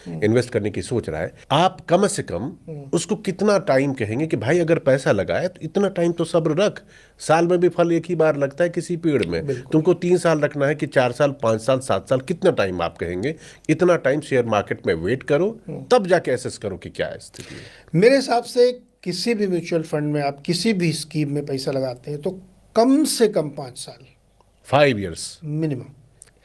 Invest करने की सोच रहा है, आप कम से कम उसको कितना टाइम कहेंगे कि भाई अगर पैसा लगाए तो इतना टाइम तो सब्र रख। साल में भी फल एक ही बार लगता है किसी पेड़ में, बिल्कुल। तुमको 3 साल रखना है कि 4 साल, 5 साल, 7 साल, कितना टाइम आप कहेंगे? इतना टाइम शेयर मार्केट में वेट करो, तब जाके एसेस करो कि क्या है स्थिति है। मेरे हिसाब से किसी भी म्यूचुअल फंड में आप किसी भी स्कीम में पैसा लगाते हैं तो कम से कम 5 साल 5 years, मिनिमम,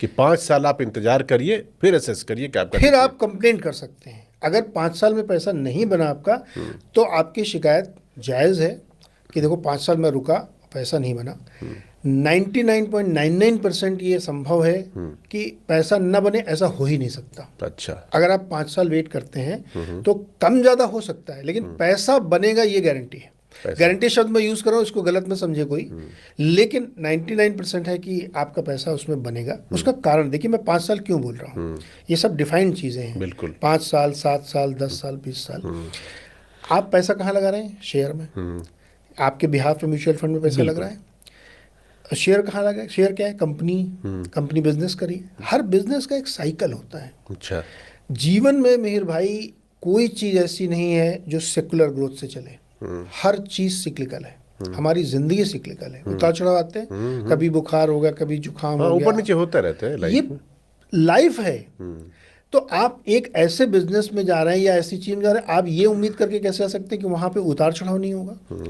कि 5 साल आप इंतजार करिए, फिर एसेस करिए कि आपका फिर डिसीजन। आप कंप्लेंट कर सकते हैं। अगर 5 साल में पैसा नहीं बना आपका तो आपकी शिकायत जायज़ है कि देखो 5 साल में रुका, पैसा नहीं बना। 99.99% ये संभव है कि पैसा न बने, ऐसा हो ही नहीं सकता। अच्छा। अगर आप 5 साल वेट करते हैं तो कम ज़्यादा हो सकता है, लेकिन पैसा बनेगा ये गारंटी है। पैसा। गारंटी शब्द मैं यूज़ कर रहा हूँ, इसको गलत में समझे कोई, लेकिन 99% है कि आपका पैसा उसमें बनेगा। उसका कारण देखिए, मैं 5 साल क्यों बोल रहा हूँ, ये सब डिफाइंड चीज़ें हैं। बिल्कुल। 5 साल, 7 साल, 10 साल, 20 साल। आप पैसा कहाँ लगा रहे हैं? शेयर में। आपके बिहाफ पे म्यूचुअल फंड में पैसा लग रहा है। शेयर कहाँ लगा है? शेयर क्या है? कंपनी। कंपनी बिजनेस करिए। हर बिजनेस का एक साइकिल होता है। अच्छा। जीवन में मिहिर भाई कोई चीज़ ऐसी नहीं है जो सेकुलर ग्रोथ से चले। हर चीज़ सिक्लिकल है। हमारी जिंदगी सिक्लिकल है, उतार चढ़ाव आते हैं। कभी बुखार हो गया, कभी जुकाम हाँ, हो ऊपर गया, नीचे होता रहता है ये लाइफ में। लाइफ है। तो आप एक ऐसे बिजनेस में जा रहे हैं या ऐसी चीज में जा रहे हैं, आप ये उम्मीद करके कैसे आ सकते हैं कि वहां पे उतार चढ़ाव नहीं होगा?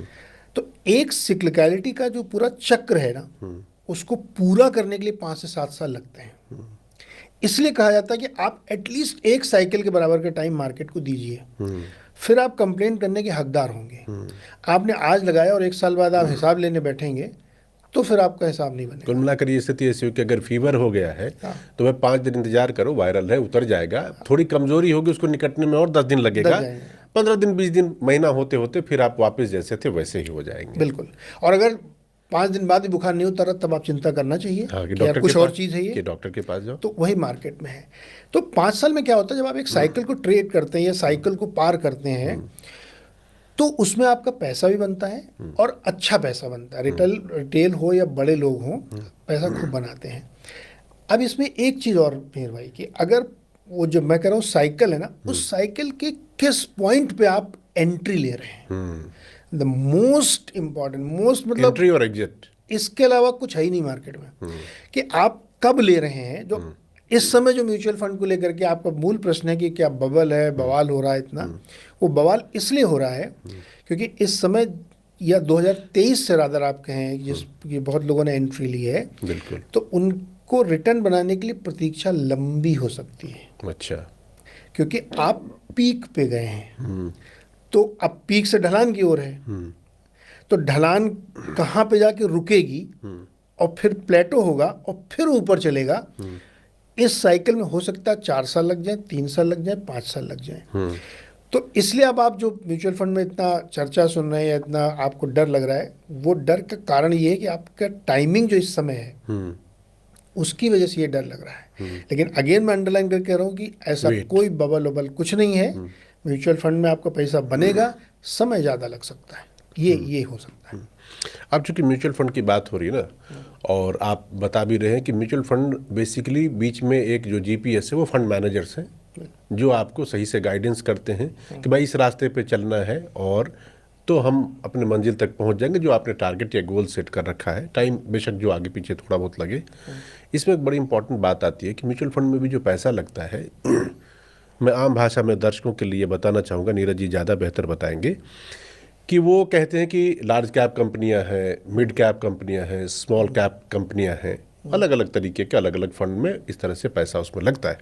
तो एक सिक्लिकलिटी का जो पूरा चक्र है ना, उसको पूरा करने के लिए 5 से 7 साल लगते हैं। इसलिए कहा जाता है कि आप एटलीस्ट एक साइकिल के बराबर का टाइम मार्केट को दीजिए, फिर आप कंप्लेन करने के हकदार होंगे। आपने आज लगाया और 1 साल बाद आप हिसाब लेने बैठेंगे तो फिर आपका हिसाब नहीं कुल बनेगा। मिलाकर ये स्थिति ऐसी हो कि अगर फीवर हो गया है हाँ। तो वह 5 दिन इंतजार करो, वायरल है, उतर जाएगा। थोड़ी कमजोरी होगी, उसको निकटने में और 10 दिन दब लगेगा। जाएंगे। 15 दिन, 20 दिन, महीना होते होते फिर आप वापस जैसे थे वैसे ही हो जाएंगे। बिल्कुल। और अगर 5 दिन बाद भी बुखार नहीं उतरा तब आप चिंता करना चाहिए हाँ, कि कि यार डॉक्टर के कुछ और पास, चीज़ है ये। कि डॉक्टर के पास जाओ। तो वही मार्केट में है। तो 5 साल में क्या होता है, जब आप एक साइकिल को ट्रेड करते हैं या साइकिल को पार करते हैं तो उसमें आपका पैसा भी बनता है और अच्छा पैसा बनता है। रिटेल हो या बड़े लोग हों, पैसा खूब बनाते हैं। अब इसमें एक चीज़ और मेहर भाई, कि अगर वो जो मैं कह रहा हूँ साइकिल है ना, उस साइकिल के किस पॉइंट पे आप एंट्री ले रहे हैं, द मोस्ट इम्पॉर्टेंट, मोस्ट मतलब एंट्री और एग्जिट। इसके अलावा कुछ है ही नहीं मार्केट में कि आप कब ले रहे हैं। जो इस समय जो म्यूचुअल फंड को लेकर के आपका मूल प्रश्न है कि क्या बबल है, बवाल हो रहा है इतना, वो बवाल इसलिए हो रहा है क्योंकि इस समय या 2023 से रादर आप कहें जिस कि बहुत लोगों ने एंट्री ली है, बिल्कुल। तो उनको रिटर्न बनाने के लिए प्रतीक्षा लंबी हो सकती है। अच्छा। क्योंकि आप पीक पे गए हैं, तो अब पीक से ढलान की ओर है, तो ढलान कहाँ पे जाके रुकेगी और फिर प्लेटो होगा और फिर ऊपर चलेगा। इस साइकिल में हो सकता है 4 साल लग जाए, 3 साल लग जाए, 5 साल लग जाए। तो इसलिए अब आप जो म्यूचुअल फंड में इतना चर्चा सुन रहे हैं या इतना आपको डर लग रहा है, वो डर का कारण ये है कि आपका टाइमिंग जो इस समय है उसकी वजह से ये डर लग रहा है। लेकिन अगेन मैं अंडरलाइन करके कह रहा हूँ कि ऐसा Wait. कोई बबल वबल कुछ नहीं है। म्यूचुअल फंड में आपका पैसा बनेगा, समय ज़्यादा लग सकता है, ये हो सकता है। अब चूंकि म्यूचुअल फंड की बात हो रही है ना, और आप बता भी रहे हैं कि म्यूचुअल फंड बेसिकली बीच में एक जो जीपीएस है वो फंड मैनेजर्स हैं जो आपको सही से गाइडेंस करते हैं कि भाई इस रास्ते पे चलना है और तो हम अपने मंजिल तक पहुंच जाएंगे जो आपने टारगेट या गोल सेट कर रखा है। टाइम बेशक जो आगे पीछे थोड़ा बहुत लगे। इसमें एक बड़ी इंपॉर्टेंट बात आती है कि म्यूचुअल फंड में भी जो पैसा लगता है मैं आम भाषा में दर्शकों के लिए बताना चाहूँगा, नीरज जी ज़्यादा बेहतर बताएंगे, कि वो कहते हैं कि लार्ज कैप कंपनियां हैं, मिड कैप कंपनियां हैं, स्मॉल कैप कंपनियां हैं, अलग अलग तरीके के अलग अलग फंड में इस तरह से पैसा उसमें लगता है।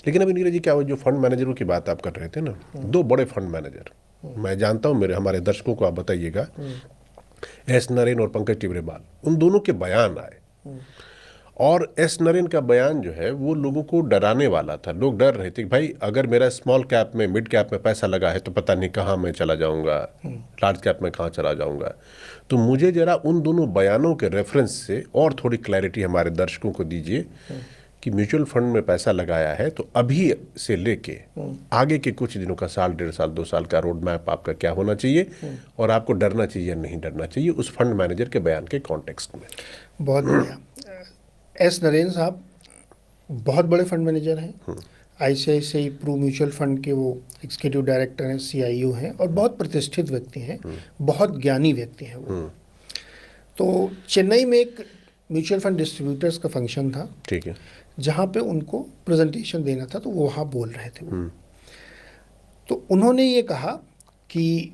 लेकिन अभी नीरज जी क्या वो जो फंड मैनेजरों की बात आप कर रहे थे ना, दो बड़े फंड मैनेजर मैं जानता हूं, मेरे हमारे दर्शकों को आप बताइएगा, एस नरेन और पंकज टिब्रेबाल, उन दोनों के बयान आए और एस नरेन का बयान जो है वो लोगों को डराने वाला था। लोग डर रहे थे कि भाई अगर मेरा स्मॉल कैप में, मिड कैप में पैसा लगा है तो पता नहीं कहाँ मैं चला जाऊंगा, लार्ज कैप में कहाँ चला जाऊंगा। तो मुझे जरा उन दोनों बयानों के रेफरेंस से और थोड़ी क्लैरिटी हमारे दर्शकों को दीजिए कि म्यूचुअल फंड में पैसा लगाया है तो अभी से लेके आगे के कुछ दिनों का, साल, 1.5 साल, 2 साल का रोड मैप आपका क्या होना चाहिए और आपको डरना चाहिए या नहीं डरना चाहिए उस फंड मैनेजर के बयान के कॉन्टेक्स्ट में। बहुत बढ़िया। एस नरेन साहब बहुत बड़े फंड मैनेजर हैं, आईसीआईसीआई प्रू म्यूचुअल फंड के वो एग्जीक्यूटिव डायरेक्टर हैं, सीआईओ हैं और बहुत प्रतिष्ठित व्यक्ति हैं, बहुत ज्ञानी व्यक्ति हैं वो। तो चेन्नई में एक म्यूचुअल फंड डिस्ट्रीब्यूटर्स का फंक्शन था, ठीक है, जहाँ पे उनको प्रेजेंटेशन देना था, तो वो वहाँ बोल रहे थे वो। तो उन्होंने ये कहा कि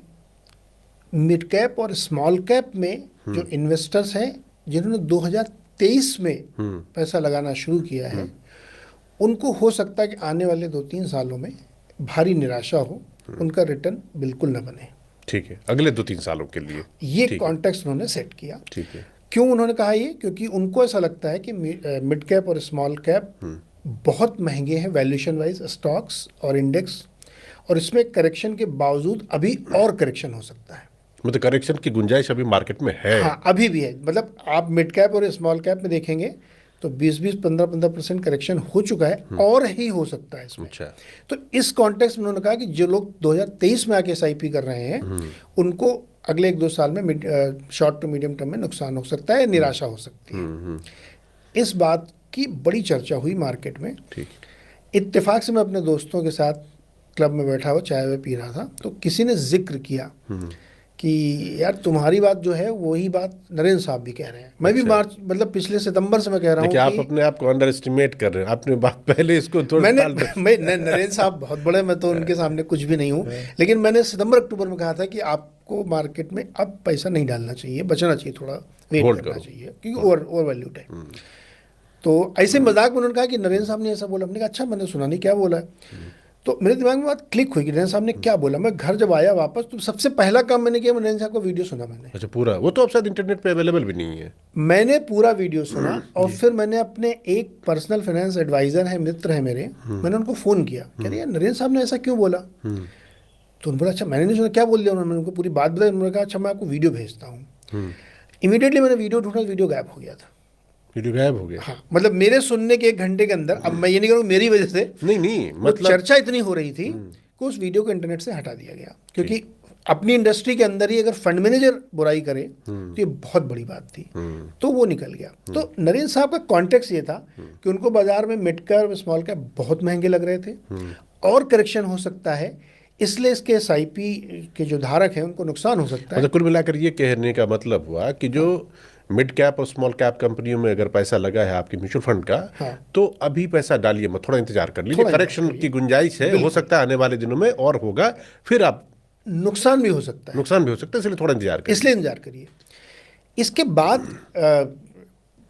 मिड कैप और स्मॉल कैप में जो इन्वेस्टर्स हैं जिन्होंने 2023 में पैसा लगाना शुरू किया है, उनको हो सकता है कि आने वाले 2-3 सालों में भारी निराशा हो, उनका रिटर्न बिल्कुल न बने। ठीक है, अगले 2-3 सालों के लिए ये कॉन्टेक्स्ट उन्होंने सेट किया। ठीक है। क्यों उन्होंने कहा ये? क्योंकि उनको ऐसा लगता है कि मिड कैप और स्मॉल कैप बहुत महंगे हैं वैल्यूएशन वाइज, स्टॉक्स और इंडेक्स, और इसमें करेक्शन के बावजूद अभी और करेक्शन हो सकता है। मतलब करेक्शन की गुंजाइश अभी मार्केट में है। हाँ, अभी भी है। मतलब आप मिड कैप और स्मॉल कैप में देखेंगे तो 20-20, 15-15% करेक्शन हो चुका है, और ही हो सकता है इसमें। अच्छा। तो इस कॉन्टेक्स्ट में उन्होंने कहा कि जो लोग 2023 में आके एसआईपी कर रहे हैं, उनको अगले 1-2 साल में शॉर्ट टू मीडियम टर्म में नुकसान हो सकता है, निराशा हो सकती है। इस बात की बड़ी चर्चा हुई मार्केट में। ठीक। इत्तेफाक से मैं अपने दोस्तों के साथ क्लब में बैठा हुआ चाय पी रहा था, तो किसी ने जिक्र किया कि यार तुम्हारी बात जो है वही बात नरेंद्र साहब भी कह रहे हैं। मैं भी मार्च, मतलब पिछले सितंबर से मैं कह रहा हूँ कि आप अपने आप को अंडर एस्टिमेट कर रहे हैं। आपने बात पहले इसको थोड़ा मैं नरेंद्र साहब बहुत बड़े, मैं तो उनके सामने कुछ भी नहीं हूँ, लेकिन मैंने सितंबर अक्टूबर में कहा था कि आपको मार्केट में अब पैसा नहीं डालना चाहिए, बचना चाहिए, थोड़ा वेट करना चाहिए, क्योंकि ओवर वैल्यूड है। तो ऐसे मजाक में उन्होंने कहा कि नरेंद्र साहब ने ऐसा बोला। हमने कहा अच्छा, मैंने सुना नहीं, क्या बोला है? तो मेरे दिमाग में बात क्लिक हुई कि नरेंद्र साहब ने क्या बोला। मैं घर जब आया वापस, तो सबसे पहला काम मैंने किया, नरेंद्र साहब का वीडियो सुना मैंने। अच्छा, पूरा? वो तो अब शायद इंटरनेट पे अवेलेबल भी नहीं है। मैंने पूरा वीडियो सुना, और फिर मैंने अपने एक पर्सनल फाइनेंस एडवाइजर है, मित्र है मेरे, मैंने उनको फ़ोन किया, कह रहे यार नरेंद्र साहब ने ऐसा क्यों बोला? तो उन्होंने बोला अच्छा, मैंने नहीं सुना, क्या बोल दिया उन्होंने? उनको पूरी बात बताई। उन्होंने कहा अच्छा, मैं आपको वीडियो भेजता हूँ। इमीडिएटली मैंने वीडियो ढूंढा, वीडियो गायब हो गया था। वीडियो गायब हो गया? हाँ, मतलब मेरे सुनने के 1 घंटे के अंदर। अब मैं ये नहीं करूँ मेरी वजह से, नहीं, मतलब चर्चा इतनी हो रही थी कि उस वीडियो को इंटरनेट से हटा दिया गया। क्योंकि अपनी इंडस्ट्री के अंदर ही अगर फंड मैनेजर बुराई करे तो ये बहुत बड़ी बात थी। तो वो निकल गया। तो नरेंद्र साहब का कॉन्टेक्स्ट ये था कि उनको बाजार में मिड कैप स्मॉल कैप बहुत महंगे लग रहे थे, और करेक्शन हो सकता है, इसलिए इसके एसआईपी के जो धारक हैं उनको नुकसान हो सकता है। मतलब कुल मिलाकर ये कहने का मतलब हुआ कि जो मिड कैप और स्मॉल कैप कंपनियों में अगर पैसा लगा है आपके म्यूचुअल फंड का, तो अभी पैसा डालिए मत, थोड़ा इंतजार कर लीजिए, करेक्शन की गुंजाइश है, हो सकता है आने वाले दिनों में और होगा, फिर आप नुकसान भी हो सकता है, इसलिए थोड़ा इंतजार करिए। इसलिए इंतजार करिए। इसके बाद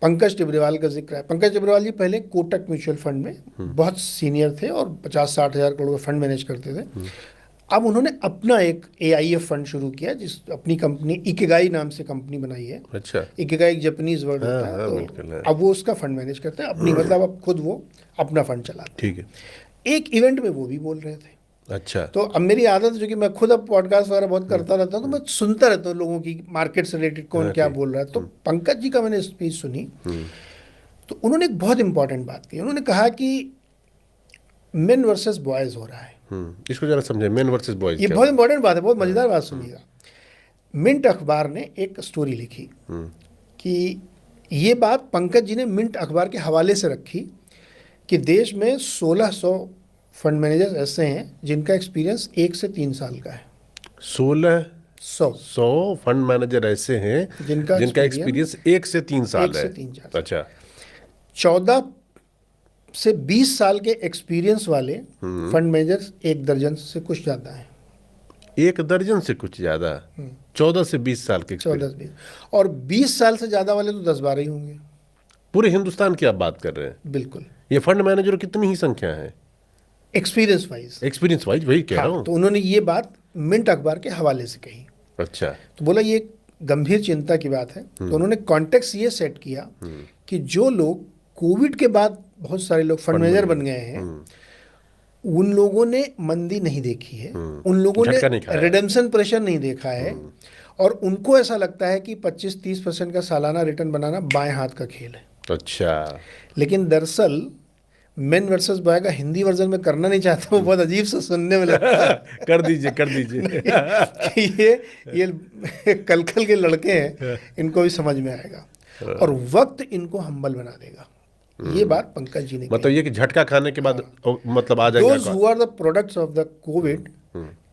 पंकज टिब्रेवाल का जिक्र है। पंकज टिब्रेवाल जी पहले कोटक म्यूचुअल फंड में बहुत सीनियर थे और 50-60 हज़ार करोड़ का फंड मैनेज करते थे। अब उन्होंने अपना एक AIF फंड शुरू किया, जिस अपनी कंपनी इकिगाई नाम से कंपनी बनाई है। अच्छा। इकिगाई एक जापानीज वर्ड होता है, तो अब वो उसका फंड मैनेज करते हैं अपनी, मतलब अब खुद वो अपना फंड चलाते हैं। ठीक है। एक इवेंट में वो भी बोल रहे थे। अच्छा। तो अब मेरी आदत है, जो कि मैं खुद अब पॉडकास्ट वगैरह बहुत करता रहता हूँ, तो मैं सुनता रहता हूँ लोगों की मार्केट से रिलेटेड कौन क्या बोल रहा है। तो पंकज जी का मैंने स्पीच सुनी, तो उन्होंने एक बहुत इंपॉर्टेंट बात की। उन्होंने कहा कि मेन वर्सेस बॉयज हो रहा है। इसको जरा समझे, मेन वर्सेस बॉयज। ये बहुत इंपॉर्टेंट बात है, बहुत मजेदार बात सुनिएगा। मिंट अखबार ने एक स्टोरी लिखी कि ये बात पंकज जी ने मिंट अखबार के हवाले से रखी कि देश में 1600 फंड मैनेजर्स ऐसे हैं जिनका एक्सपीरियंस 1 से 3 साल का है। 1600 फंड मैनेजर ऐसे हैं जिनका एक्सपीरियंस 1 से 3 साल है। अच्छा। 14 से 20 साल के एक्सपीरियंस वाले फंड मैनेजर्स 1 दर्जन से कुछ ज़्यादा हैं। 1 दर्जन से कुछ ज़्यादा? 14 से 20 साल के? 14-20, और 20 साल से ज़्यादा वाले तो 10-12 ही होंगे। पूरे हिंदुस्तान की आप बात कर रहे हैं? बिल्कुल। ये फंड मैनेजर कितनी ही संख्या है एक्सपीरियंस वाइज? वही कह रहा हूं। तो उन्होंने ये बात मिंट अखबार के हवाले से कही। अच्छा। तो बोला ये गंभीर चिंता की बात है। तो उन्होंने कॉन्टेक्स्ट ये सेट किया कि जो लोग कोविड के बाद बहुत सारे लोग फंड मैनेजर बन गए हैं, उन लोगों ने मंदी नहीं देखी है, उन लोगों ने रिडेम्पशन प्रेशर नहीं देखा है, और उनको ऐसा लगता है कि 25-30% का सालाना रिटर्न बनाना बाएं हाथ का खेल है। अच्छा। लेकिन दरअसल मेन वर्सेस बॉय का हिंदी वर्जन में करना नहीं चाहता, वो बहुत अजीब सा सुनने में लगता है। कर दीजिए ये कल-कल के लड़के हैं, इनको भी समझ में आएगा, और वक्त इनको हम्बल बना देगा। ये बात पंकज जी ने मतलब ये कि झटका खाने के बाद मतलब आ दोज जाएगा। Who are the products of the COVID,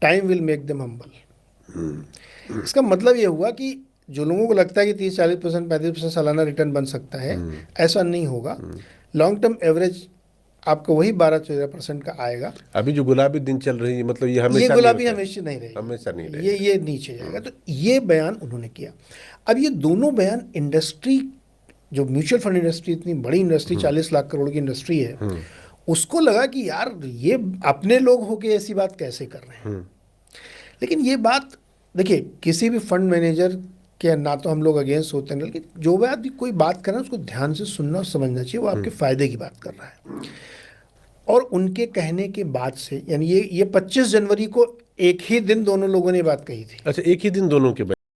time will make them humble. इसका मतलब ये हुआ कि जो लोगों को लगता है कि 30-40%, 35% सालाना रिटर्न बन सकता है, ऐसा नहीं होगा। लॉन्ग टर्म एवरेज आपको वही 12-13% का आएगा। अभी जो गुलाबी दिन चल रही है, मतलब ये ये हमेशा गुलाबी नहीं होता है। हमेशा नहीं रहेगी, हमेशा नहीं रहेगा। ये नीचे जाएगा। तो ये बयान उन्होंने किया। अब ये दोनों बयान इंडस्ट्री, जो म्यूचुअल फंड इंडस्ट्री इतनी बड़ी इंडस्ट्री, 40 लाख करोड़ की इंडस्ट्री है, उसको लगा कि यार ये अपने लोग होके ऐसी बात कैसे कर रहे हैं। लेकिन ये बात देखिए, किसी भी फंड मैनेजर के ना तो हम लोग अगेंस्ट होते हैं, लेकिन जो बात भी कोई बात कर रहा है उसको ध्यान से सुनना और समझना चाहिए, वो आपके फायदे की बात कर रहा है। और उनके कहने के बाद से, यानी ये 25 जनवरी को एक ही दिन दोनों लोगों ने बात कही थी। अच्छा, एक ही दिन दोनों के